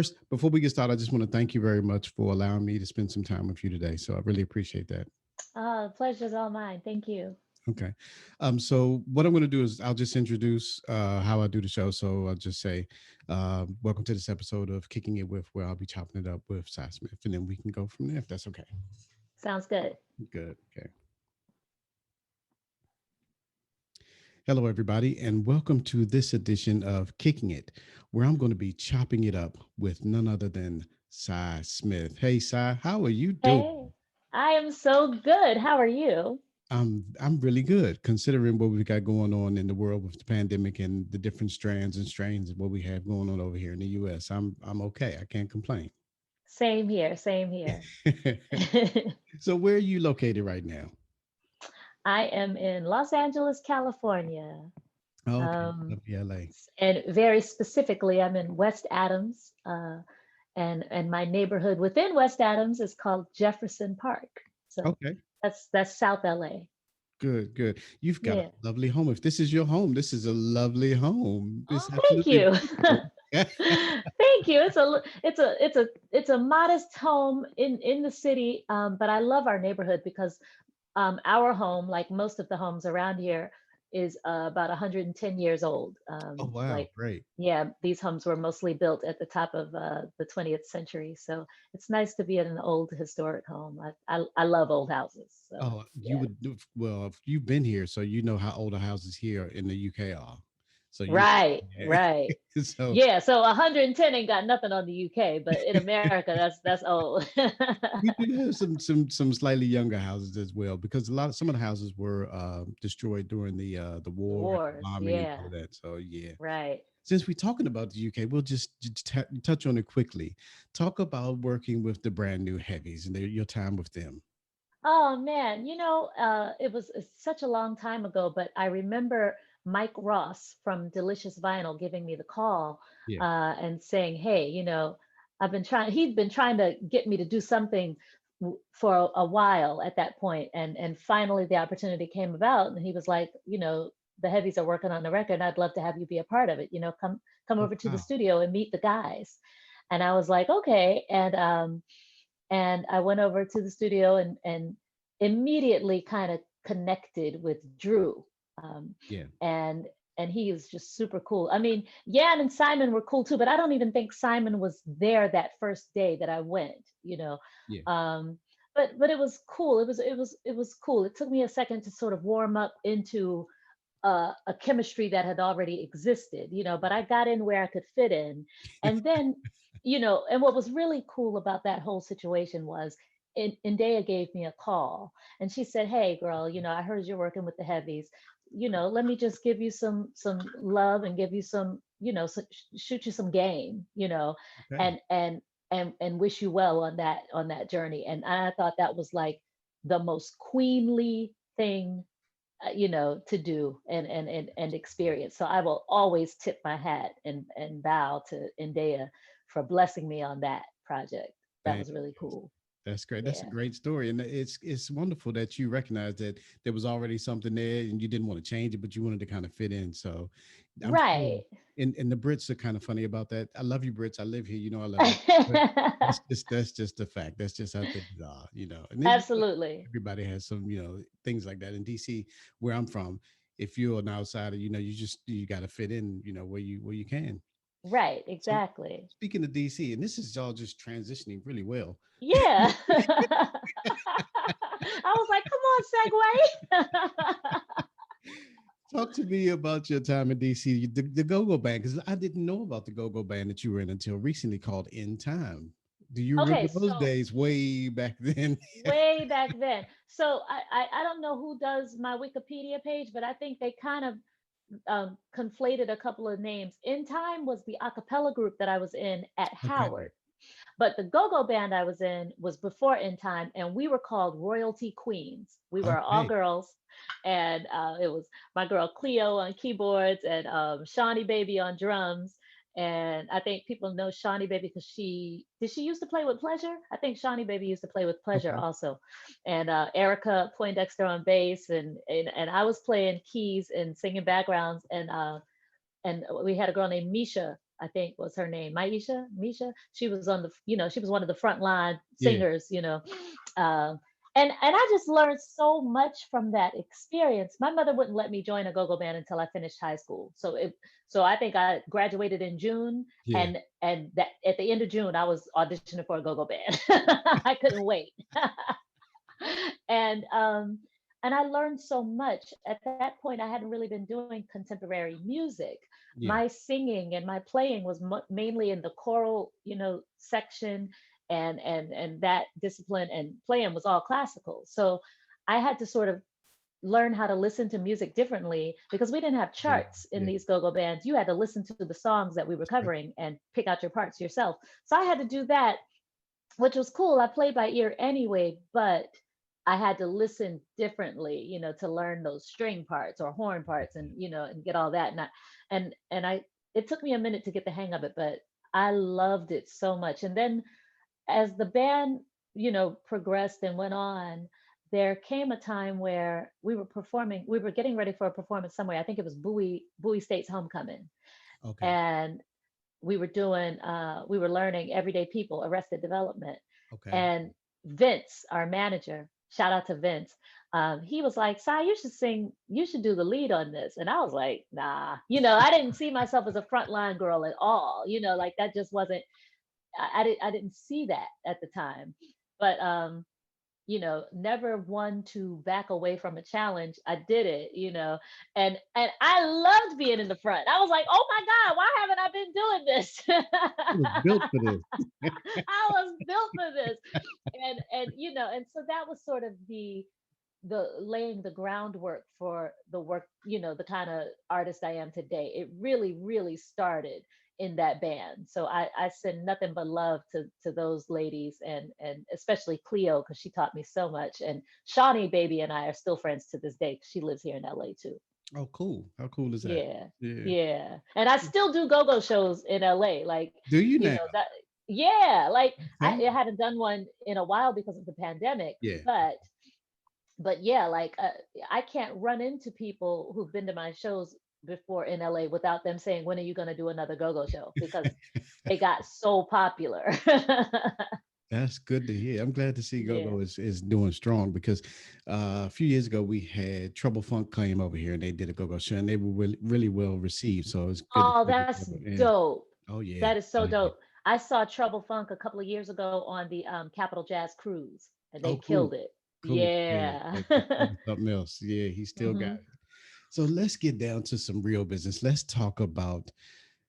first, before we get started, I just want to thank you very much for allowing me to spend some time with you today. So I really appreciate that. Pleasure's all mine. Thank you. Okay. So what I'm going to do is I'll just introduce how I do the show. So I'll just say, welcome to this episode of Kicking It With, where I'll be chopping it up with Cy Smith, and then we can go from there if that's okay. Sounds good. Good. Okay. Hello, everybody, and welcome to this edition of Kicking It, where I'm going to be chopping it up with none other than Cy Smith. Hey, Cy, how are you doing? Hey, I am so good. How are you? I'm really good considering what we got going on in the world with the pandemic and the different strands and strains of what we have going on over here in the US. I'm okay. I can't complain. Same here. Same here. So where are you located right now? I am in Los Angeles, California. Oh, okay. Um, Lovely LA. and very specifically, I'm in West Adams. And my neighborhood within West Adams is called Jefferson Park. So Okay. that's South LA. Good, good. You've got a Yeah. lovely home. If this is your home, this is a lovely home. It's Oh, thank absolutely you. beautiful. Thank you. It's a modest home in the city, but I love our neighborhood because our home, like most of the homes around here, is about 110 years old. Oh, wow. Like, Great. yeah, these homes were mostly built at the top of the 20th century, so it's nice to be in an old historic home. I love old houses. So Oh, you yeah. would well, if you've been here, so you know how older houses here in the UK are. So you Right, yeah. right. So Yeah, so 110 ain't got nothing on the UK, but in America, that's old. we do have some slightly younger houses as well because some of the houses were destroyed during the The war and the wars, bombing and all yeah, that. So yeah. right. Since we're talking about the UK, we'll just touch on it quickly. Talk about working with the brand new Heavies and your time with them. Oh man, it's such a long time ago, but I remember Mike Ross from Delicious Vinyl giving me the call Yeah. and saying, "Hey, he'd been trying to get me to do something for a while at that point, and finally the opportunity came about, and he was like, the Heavies are working on the record, and I'd love to have you be a part of it. Come Oh, over to the wow. studio and meet the guys." And I was like, "Okay," and I went over to the studio and immediately kind of connected with Drew. Um, Yeah. and and he is just super cool. I mean, Jan and Simon were cool too, but I don't even think Simon was there that first day that I went. Yeah. Um, but it was cool. It was cool. It took me a second to sort of warm up into a chemistry that had already existed, but I got in where I could fit in. And then, and what was really cool about that whole situation was Indea gave me a call and she said, "Hey girl, I heard you're working with the Heavies. Let me just give you some love and give you shoot you some game, Okay. and wish you well on that journey." And I thought that was like the most queenly thing to do and experience. So I will always tip my hat and bow to Indea for blessing me on that project. That was really cool. That's great. That's a Yeah. great story, and it's wonderful that you recognize that there was already something there, and you didn't want to change it, but you wanted to kind of fit in. So, I'm sure, Right. and the Brits are kind of funny about that. I love you, Brits. I live here. You know, I love you. But that's just the fact. That's just how things are. And Absolutely. everybody has some things like that in DC, where I'm from. If you're an outsider, you got to fit in. Where you can. Right. So, Exactly. speaking of DC, and this is all just transitioning really well. Yeah. I was like, come on, segue. Talk to me about your time in DC, the Go-Go Band, because I didn't know about the Go-Go Band that you were in until recently, called In Time. Do you Okay, remember those so days way back then? way back then. So I don't know who does my Wikipedia page, but I think they kind of conflated a couple of names. In Time was the a cappella group that I was in at Okay. Howard, but the go-go band I was in was before In Time, and we were called Royalty Queens. We were all Okay. girls, and it was my girl Cleo on keyboards and Shawnee Baby on drums. And I think people know Shawnee Baby because she used to play with Pleasure. I think Shawnee Baby used to play with Pleasure Okay. also, and Erica Poindexter on bass, and I was playing keys and singing backgrounds, and we had a girl named Misha I think was her name, Maisha, Misha. She was on the, she was one of the frontline Yeah. singers, um, and I just learned so much from that experience. My mother wouldn't let me join a go-go band until I finished high school. So I think I graduated in June, Yeah. and that at the end of June I was auditioning for a go-go band. I couldn't wait. and and I learned so much. At that point, I hadn't really been doing contemporary music. Yeah. My singing and my playing was mainly in the choral, section, and that discipline, and playing was all classical. So I had to sort of learn how to listen to music differently because we didn't have Yeah. charts in Yeah. these go-go bands. You had to listen to the songs that we were That's right. covering and pick out your parts yourself. So I had to do that, which was cool. I played by ear anyway, but I had to listen differently, to learn those string parts or horn parts, and and get all that. And I it took me a minute to get the hang of it, but I loved it so much. And then as the band, progressed and went on, there came a time where we were getting ready for a performance somewhere. I think it was Bowie State's homecoming. Okay. And we were learning Everyday People, Arrested Development. Okay. And Vince, our manager, shout out to Vince, he was like, "Sai, you should do the lead on this." And I was like, nah, I didn't see myself as a frontline girl at all, like that just wasn't, I didn't see that at the time. But never one to back away from a challenge. I did it, and I loved being in the front. I was like, "Oh my God, why haven't I been doing this?" It was built for this. I was built for this. And so that was sort of the laying the groundwork for the work, the kind of artist I am today. It really, really started in that band. So I send nothing but love to those ladies, and especially Cleo, because she taught me so much. And Shawnee baby and I are still friends to this day, 'cause she lives here in LA too. Oh, cool. How cool is that? Yeah. Yeah. Yeah. And I still do go-go shows in LA. Like, Do you now? that, yeah, like Okay. I haven't done one in a while because of the pandemic, Yeah. but yeah, like I can't run into people who've been to my shows before in LA without them saying, "When are you going to do another go-go show?" Because they got so popular. That's good to hear. I'm glad to see Yeah. GoGo is doing strong because a few years ago we had Trouble Funk came over here and they did a GoGo show and they were really, really well received. So it's good to Oh, see that's GoGo. And dope. oh yeah, That is so oh yeah. dope. I saw Trouble Funk a couple of years ago on the Capitol Jazz Cruise, and they Oh cool, killed it. cool. Yeah, Yeah. that was something else. Yeah, he still got Hmm. it. So let's get down to some real business. Let's talk about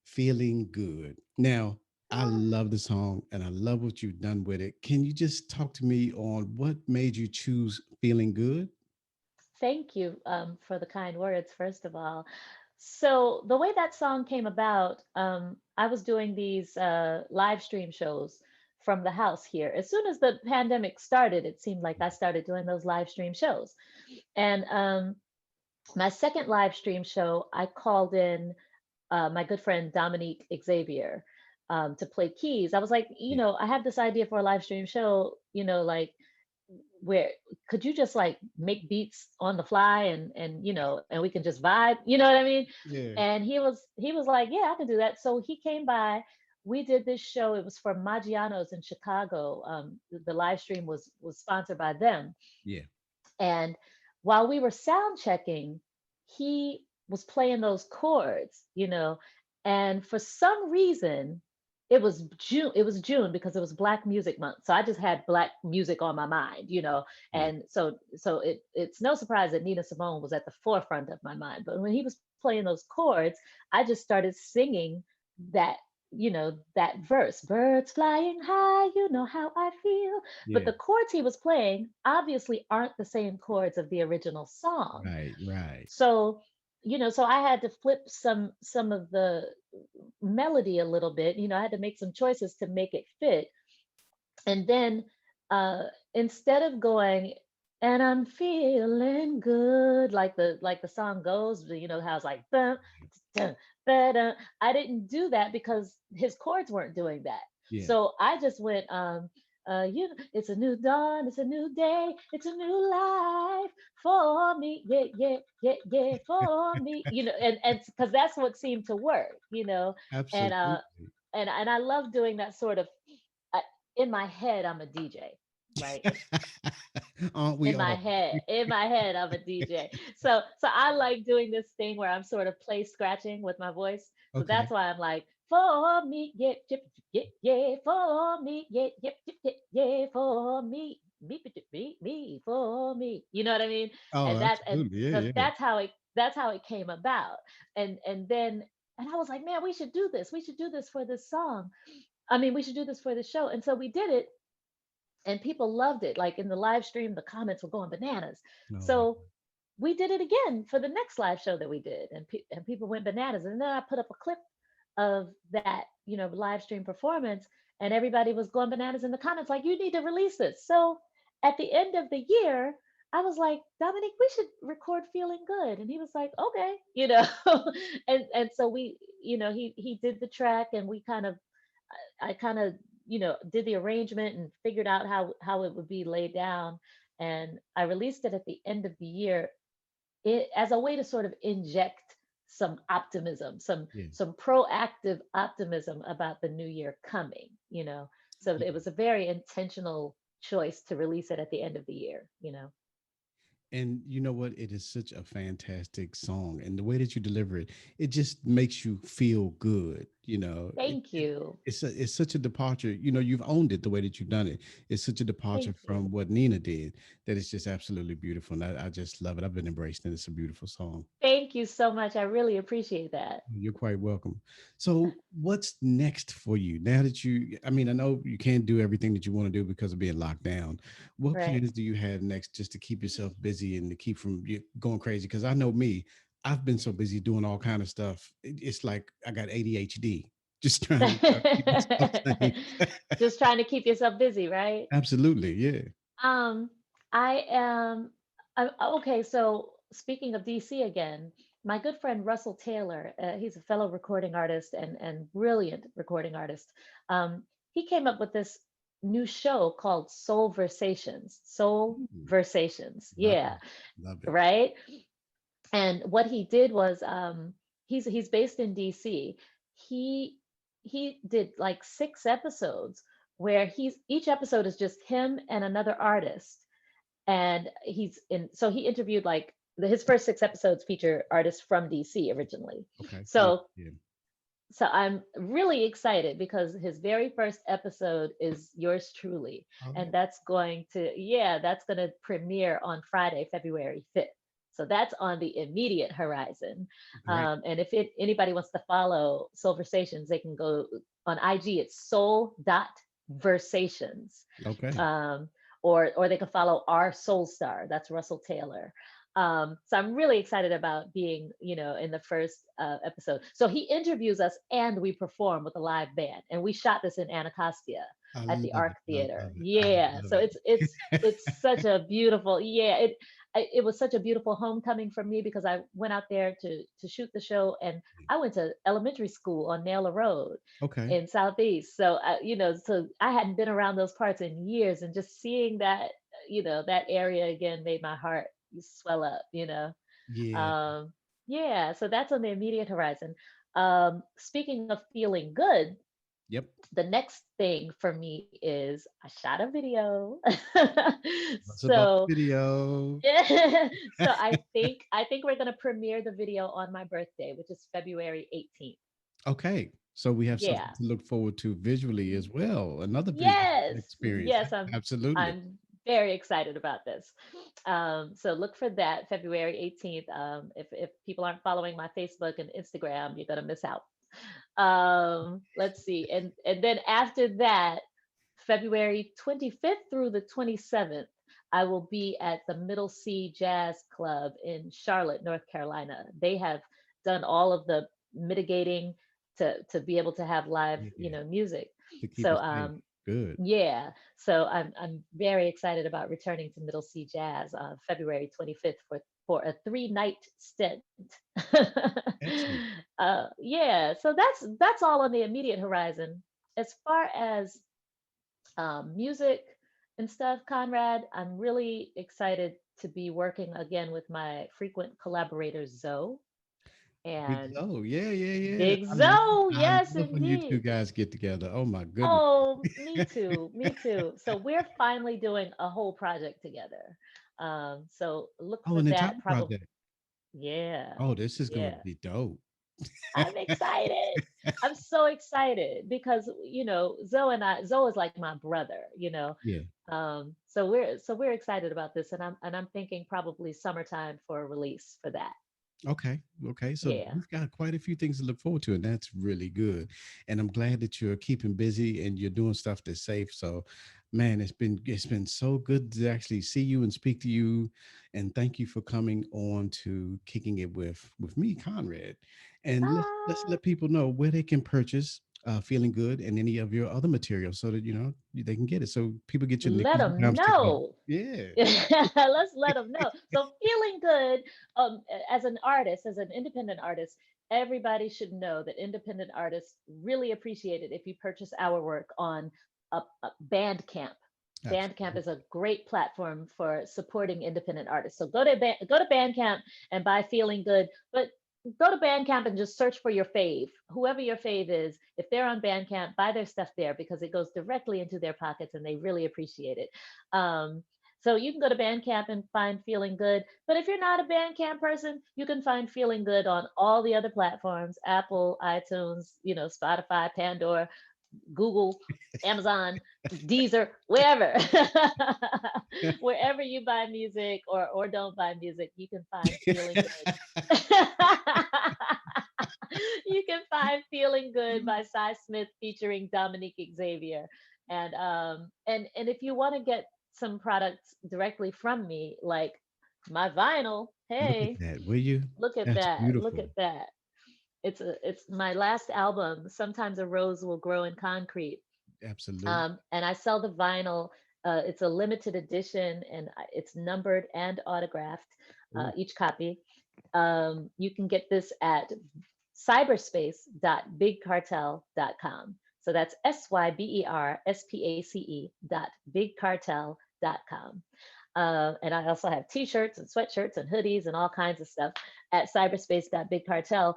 feeling good. Now, I love the song and I love what you've done with it. Can you just talk to me on what made you choose feeling good? Thank you for the kind words, first of all. So, the way that song came about, I was doing these live stream shows from the house here. As soon as the pandemic started, it seemed like I started doing those live stream shows. And my second live stream show, I called in my good friend Dominique Xavier to play keys. I was like, Yeah, I have this idea for a live stream show, like where could you just like make beats on the fly, and and we can just vibe, you know what I mean? yeah, And he was like, "Yeah, I can do that." So he came by. We did this show. It was for Maggiano's in Chicago. The live stream was sponsored by them. yeah, And while we were sound checking, he was playing those chords, and for some reason, it was June because it was Black Music Month. So I just had Black music on my mind, yeah, and so it's no surprise that Nina Simone was at the forefront of my mind. But when he was playing those chords, I just started singing that, that verse, "Birds flying high, you know how I feel." But yeah. the chords he was playing obviously aren't the same chords of the original song. Right, right. So, so I had to flip some of the melody a little bit. I had to make some choices to make it fit. And then uh instead of going, "And I'm feeling good," like the song goes, how it's like bum, dun, ba-dun, I didn't do that because his chords weren't doing that. Yeah, So I just went it's a new dawn, it's a new day, it's a new life for me. Yeah, yeah, yeah, yeah, for me. And because that's what seemed to work, and Absolutely. and I love doing that sort of. I, in my head, I'm a DJ, right? Aren't we all? In my head, I'm a DJ. So I like doing this thing where I'm sort of play scratching with my voice. So Okay. that's why I'm like, for me, yeah, yeah, yeah, yeah, for me, yeah, yeah, yeah, yeah, yeah, for me, for me. You know what I mean? Oh, And absolutely. Yeah, so yeah. that's how it came about. And then I was like, man, we should do this. We should do this for this song. I mean, we should do this for the show. And so we did it, and people loved it. Like in the live stream, the comments were going bananas. No, wow. So we did it again for the next live show that we did, and people went bananas. And then I put up a clip of that, live stream performance, and everybody was going bananas in the comments, like, you need to release this. So at the end of the year, I was like, Dominic, we should record Feeling Good. And he was like, okay, and so he did the track, and we kind of I kind of, did the arrangement and figured out how it would be laid down. And I released it at the end of the year, as a way to sort of inject some optimism, Yeah. some proactive optimism about the new year coming. So Yeah. it was a very intentional choice to release it at the end of the year. And you know what? It is such a fantastic song, and the way that you deliver it, it just makes you feel good. Thank you. It's such a departure. You've owned it the way that you've done it. It's such a departure Thank you. from what Nina did that it's just absolutely beautiful, and I just love it. I've been embraced, and it's a beautiful song. Thank you so much. I really appreciate that. You're quite welcome. So, what's next for you now that I mean, I know you can't do everything that you want to do because of being locked down. What Right. plans do you have next just to keep yourself busy and to keep from you going crazy? Because I know me, I've been so busy doing all kind of stuff. It's like I got ADHD, just trying to keep myself sane. Just trying to keep yourself busy, right? Absolutely. Yeah. Um, I am okay. So speaking of DC again, my good friend Russell Taylor, he's a fellow recording artist and brilliant recording artist. He came up with this new show called Soul Versations. Soul Ooh, Versations, love yeah, it. Love it. right. And what he did was, he's based in DC. He did like 6 episodes where he's each episode is just him and another artist, and he interviewed, like, his first 6 episodes feature artists from DC originally. Okay. Yeah. So Yeah. so I'm really excited because his very first episode is yours truly, and Oh, that's going to premiere on Friday, February 5th. So that's on the immediate horizon. great. And if anybody wants to follow Soul Versations, they can go on IG. It's soul.versations. Okay. Um, or they can follow our Soul Star. That's Russell Taylor. So I'm really excited about being, in the first episode. So he interviews us and we perform with a live band, and we shot this in Anacostia I at the love Arc it. I Theater. love it. I Yeah, love so it. it's such a beautiful, yeah. It was such a beautiful homecoming for me because I went out there to shoot the show, and I went to elementary school on Naylor Road Okay. in Southeast. So so I hadn't been around those parts in years, and just seeing that, that area again made my heart swell up. Yeah. Um, yeah, so that's on the immediate horizon. Speaking of feeling good, Yep. the next thing for me is I shot a video. What's about the so video? so I think we're gonna premiere the video on my birthday, which is February 18th. Okay. So we have something Yeah. to look forward to visually as well. Another visual Yes, experience. yes, Absolutely. I'm very excited about this. So look for that February 18th. If people aren't following my Facebook and Instagram, you're gonna miss out. Let's see, and then after that, February 25th through the 27th, I will be at the Middle C Jazz Club in Charlotte, North Carolina. They have done all of the mitigating to be able to have live, Yeah. music. To keep So us safe. Good. yeah, so I'm very excited about returning to Middle C Jazz on February 25th for a 3-night stint. Excellent. Yeah, so that's all on the immediate horizon. As far as music and stuff, Conrad, I'm really excited to be working again with my frequent collaborator, Zoe. Big And Zoe. Yeah, yeah, yeah. Big Zoe, I yes, love when you two indeed. guys get together. Oh my goodness. Oh, me too, me too. So we're finally doing a whole project together. So look Oh, for an entire that probably. project. Yeah, Oh, this is going to yeah. be dope. I'm excited. I'm so excited because Zoe is like my brother, Yeah. So we're excited about this, and I'm thinking probably summertime for a release for that. Okay. Okay. So Yeah. we've got quite a few things to look forward to, and that's really good. And I'm glad that you're keeping busy and you're doing stuff that's safe. So, man, it's been so good to actually see you and speak to you. And thank you for coming on to Kicking It with me, Conrad. And let's Ah, let people know where they can purchase Feeling Good and any of your other material so that they can get it. So people get your let nickels and them dimes together. know. Yeah. Let's let them know. So feeling good, as an artist, as an independent artist, everybody should know that independent artists really appreciate it if you purchase our work on Bandcamp. Bandcamp Absolutely. is a great platform for supporting independent artists. So go to Bandcamp and buy Feeling Good, but go to Bandcamp and just search for your fave. Whoever your fave is, if they're on Bandcamp, buy their stuff there because it goes directly into their pockets and they really appreciate it. Um, so you can go to Bandcamp and find Feeling Good. But if you're not a Bandcamp person, you can find Feeling Good on all the other platforms: Apple, iTunes, Spotify, Pandora, Google, Amazon, Deezer, wherever. Wherever you buy music or don't buy music, you can find Feeling Good. You can find Feeling Good by Cy Smith featuring Dominique Xavier. And if you want to get some products directly from me, like my vinyl, Look at hey, that, will you? look at That's that. Look beautiful. at that. It's my last album. Sometimes a rose will grow in concrete. Absolutely. And I sell the vinyl. It's a limited edition, and it's numbered and autographed, Ooh, each copy. You can get this at cyberspace.bigcartel.com. So that's SYBERSPACE.bigcartel.com. And I also have t-shirts and sweatshirts and hoodies and all kinds of stuff at cyberspace.bigcartel.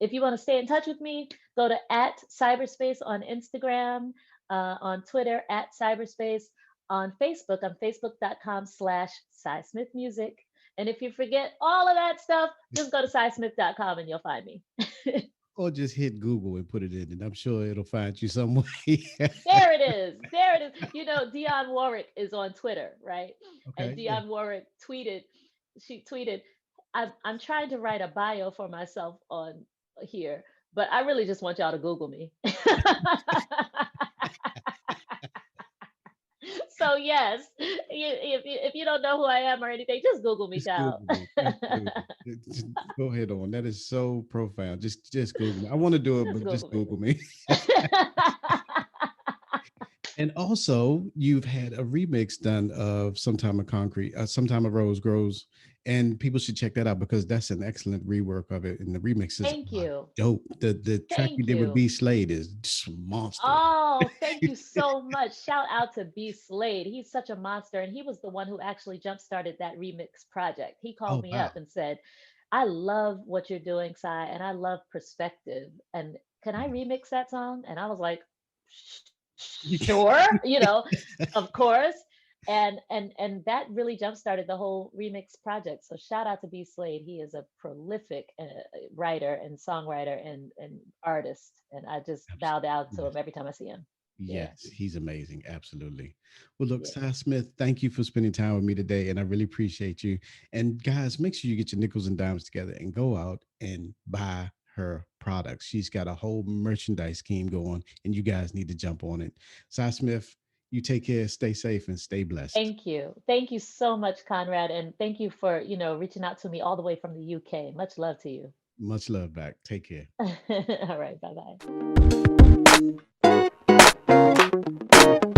If you want to stay in touch with me, go to at cyberspace on Instagram, on Twitter at cyberspace, on Facebook, on facebook.com/CySmithMusic. And if you forget all of that stuff, just go to cysmith.com and you'll find me. or just hit Google and put it in, and I'm sure it'll find you some way. There it is. There it is. Dionne Warwick is on Twitter, right? And Okay, yeah. Dionne Warwick she tweeted, I'm trying to write a bio for myself on here, but I really just want y'all to Google me. So yes, if you don't know who I am or anything, just Google me, Just child. Google me. Absolutely. Just go ahead on. That is so profound. Just Google me. I want to do it, Just but just Google me. Google me. And also, you've had a remix done of "Sometime of Concrete," "Sometime a Rose Grows," and people should check that out because that's an excellent rework of it, and the remixes Thank are you. dope. The track you Thank did with you. B Slade is just a monster. Oh, thank you so much. Shout out to B Slade. He's such a monster. And he was the one who actually jump started that remix project. He called Oh me wow. up and said, I love what you're doing, Sai, and I love perspective. And can I remix that song? And I was like, sure, of course. And that really jump started the whole remix project. So shout out to B Slade. He is a prolific writer and songwriter and artist. And I just bow down to Absolutely. him every time I see him. Yes, Yeah, he's amazing. Absolutely. Well, look, yeah. Cy Smith, thank you for spending time with me today, and I really appreciate you. And guys, make sure you get your nickels and dimes together and go out and buy her products. She's got a whole merchandise scheme going, and you guys need to jump on it. Cy Smith, you take care, stay safe, and stay blessed. Thank you. Thank you so much, Conrad. And thank you for, reaching out to me all the way from the UK. Much love to you. Much love back. Take care. All right. Bye bye.